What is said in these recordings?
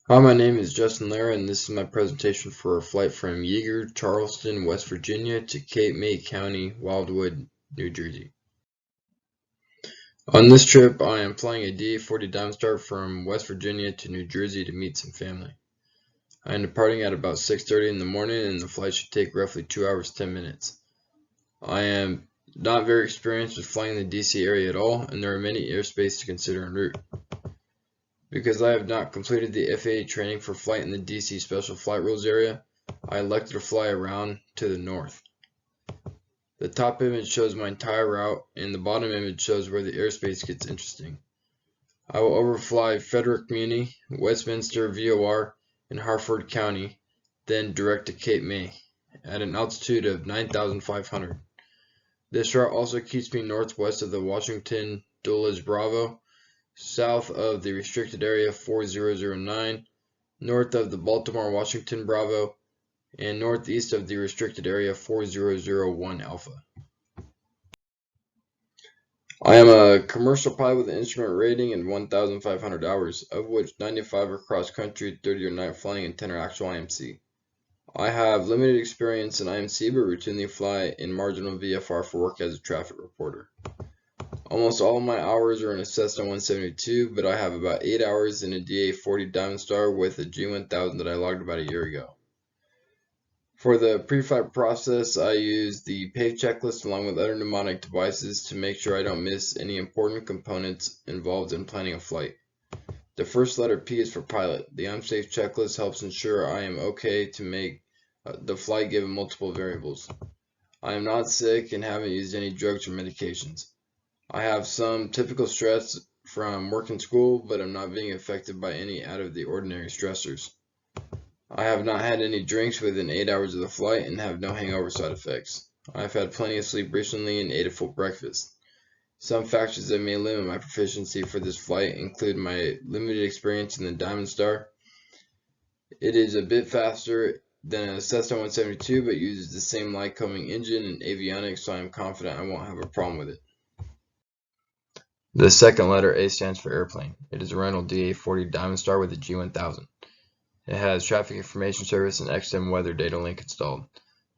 Hi, my name is Justin Lara, and this is my presentation for a flight from Yeager, Charleston, West Virginia to Cape May County, Wildwood, New Jersey. On this trip, I am flying a DA-40 Diamond from West Virginia to New Jersey to meet some family. I am departing at about 6:30 in the morning, and the flight should take roughly 2 hours 10 minutes. I am not very experienced with flying in the DC area at all, and there are many airspace to consider en route. Because I have not completed the FAA training for flight in the DC Special Flight Rules area, I elected to fly around to the north. The top image shows my entire route, and the bottom image shows where the airspace gets interesting. I will overfly Frederick Muni, Westminster VOR, and Harford County, then direct to Cape May, at an altitude of 9,500. This route also keeps me northwest of the Washington Dulles Bravo, south of the restricted area 4009, north of the Baltimore Washington Bravo, and northeast of the restricted area 4001 Alpha. I am a commercial pilot with an instrument rating and 1,500 hours, of which 95 are cross-country, 30 are night flying, and 10 are actual IMC. I have limited experience in IMC, but routinely fly in marginal VFR for work as a traffic reporter. Almost all of my hours are in a Cessna 172, but I have about 8 hours in a DA-40 Diamond Star with a G1000 that I logged about a year ago. For the pre-flight process, I use the PAVE checklist along with other mnemonic devices to make sure I don't miss any important components involved in planning a flight. The first letter P is for pilot. The I'm safe checklist helps ensure I am okay to make the flight given multiple variables. I am not sick and haven't used any drugs or medications. I have some typical stress from work and school, but I'm not being affected by any out of the ordinary stressors. I have not had any drinks within 8 hours of the flight and have no hangover side effects. I've had plenty of sleep recently and ate a full breakfast. Some factors that may limit my proficiency for this flight include my limited experience in the Diamond Star. It is a bit faster than a Cessna 172, but uses the same Lycoming engine and avionics, so I am confident I won't have a problem with it. The second letter A stands for airplane. It is a Renault DA-40 Diamond Star with a G1000. It has traffic information service and XM weather data link installed.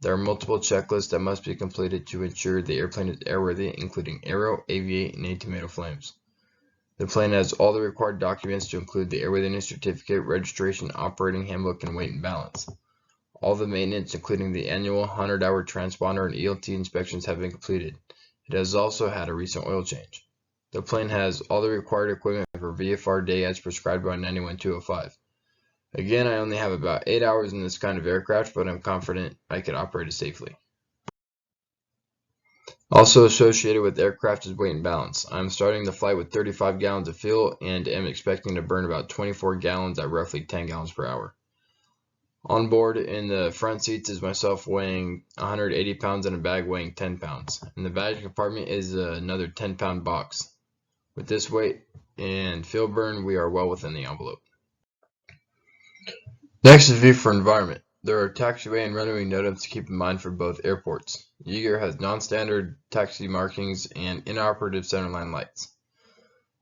There are multiple checklists that must be completed to ensure the airplane is airworthy, including aero, aviate, and anti-tomato flames. The plane has all the required documents to include the airworthiness certificate, registration, operating handbook, and weight and balance. All the maintenance, including the annual 100-hour transponder and ELT inspections, have been completed. It has also had a recent oil change. The plane has all the required equipment for VFR day as prescribed by 91205. Again, I only have about 8 hours in this kind of aircraft, but I'm confident I could operate it safely. Also associated with aircraft is weight and balance. I'm starting the flight with 35 gallons of fuel and am expecting to burn about 24 gallons at roughly 10 gallons per hour. On board in the front seats is myself weighing 180 pounds and a bag weighing 10 pounds. In the baggage compartment is another 10-pound box. With this weight and fuel burn, we are well within the envelope. Next is view for environment. There are taxiway and runway notices to keep in mind for both airports. Yeager has non-standard taxi markings and inoperative centerline lights.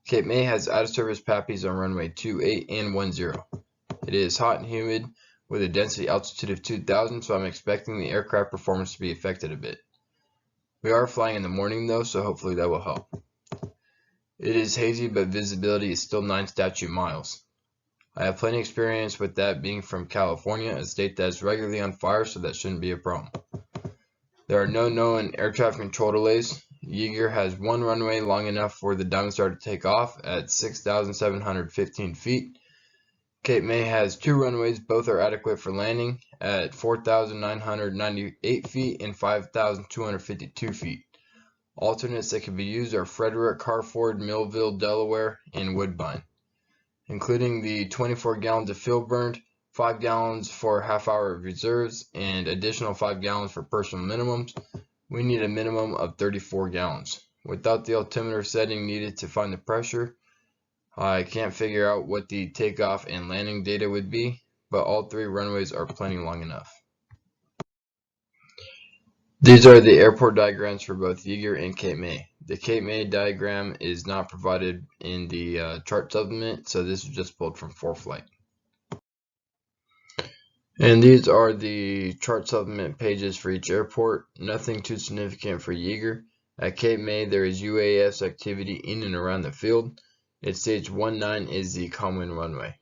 Cape May has out-of-service PAPIs on runway 28 and 10. It is hot and humid with a density altitude of 2,000, so I'm expecting the aircraft performance to be affected a bit. We are flying in the morning though, so hopefully that will help. It is hazy, but visibility is still 9 statute miles. I have plenty of experience with that being from California, a state that is regularly on fire, so that shouldn't be a problem. There are no known air traffic control delays. Yeager has one runway long enough for the Diamond Star to take off at 6,715 feet. Cape May has 2 runways, both are adequate for landing at 4,998 feet and 5,252 feet. Alternates that can be used are Frederick, Harford, Millville, Delaware, and Woodbine. Including the 24 gallons of fuel burned, 5 gallons for half-hour of reserves, and additional 5 gallons for personal minimums, we need a minimum of 34 gallons. Without the altimeter setting needed to find the pressure, I can't figure out what the takeoff and landing data would be, but all 3 runways are plenty long enough. These are the airport diagrams for both Yeager and Cape May. The Cape May diagram is not provided in the chart supplement, so this is just pulled from ForeFlight. And these are the chart supplement pages for each airport. Nothing too significant for Yeager. At Cape May, there is UAS activity in and around the field. At stage 19 is the common runway.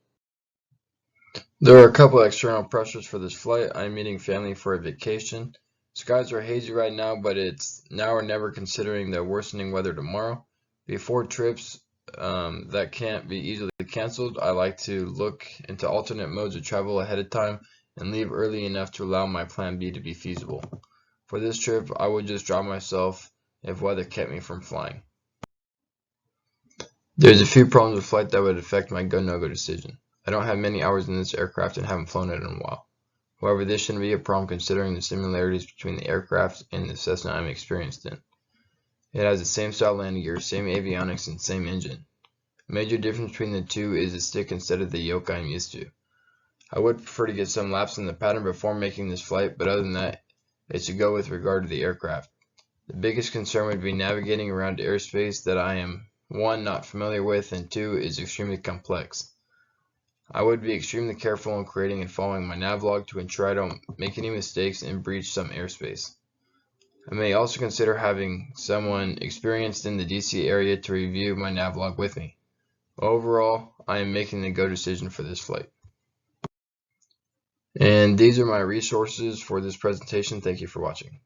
There are a couple external pressures for this flight. I'm meeting family for a vacation. Skies are hazy right now, but it's now or never considering the worsening weather tomorrow. Before trips that can't be easily canceled, I like to look into alternate modes of travel ahead of time and leave early enough to allow my plan B to be feasible. For this trip, I would just drop myself if weather kept me from flying. There's a few problems with flight that would affect my go-no-go decision. I don't have many hours in this aircraft and haven't flown it in a while. However, this shouldn't be a problem considering the similarities between the aircraft and the Cessna I'm experienced in. It has the same style landing gear, same avionics, and same engine. A major difference between the two is the stick instead of the yoke I'm used to. I would prefer to get some laps in the pattern before making this flight, but other than that, it's a go with regard to the aircraft. The biggest concern would be navigating around airspace that I am, 1, not familiar with, and 2, is extremely complex. I would be extremely careful in creating and following my navlog to ensure I don't make any mistakes and breach some airspace. I may also consider having someone experienced in the DC area to review my navlog with me. Overall, I am making the go decision for this flight. And these are my resources for this presentation. Thank you for watching.